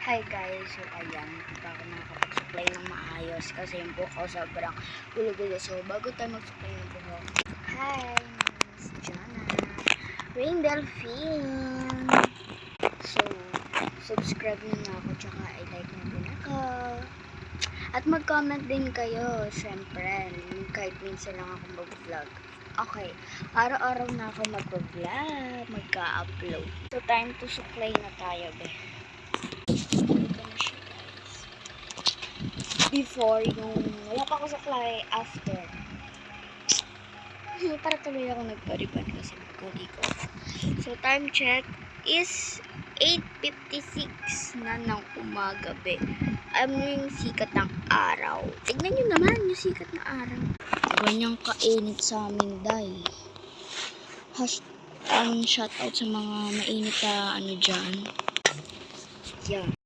Hi guys, so ayan, hindi pa ako nakakapag-supply ng maayos kasi yung buhok ko sobrang gulo-gulo. So bago tayo mag-supply ng buhok, hi, my name is Jana Rain Delphine. So, subscribe nyo na ako, tsaka i-like na din ako. At mag-comment din kayo, syempre, kahit minsan lang ako mag-vlog. Okay, araw-araw na ako mag-vlog, magka-upload. So time to supply na tayo, be. Before, yung wala pa ako supply, after. Para tuloy ako nagpariban kasi magkuli ko. So, time check is 8:56 na ng umaga, be. Ano yung sikat ng araw? Tignan nyo naman yung sikat ng araw. Ganyang kainit sa amin, day. Shoutout sa mga mainit na ano dyan. Yeah.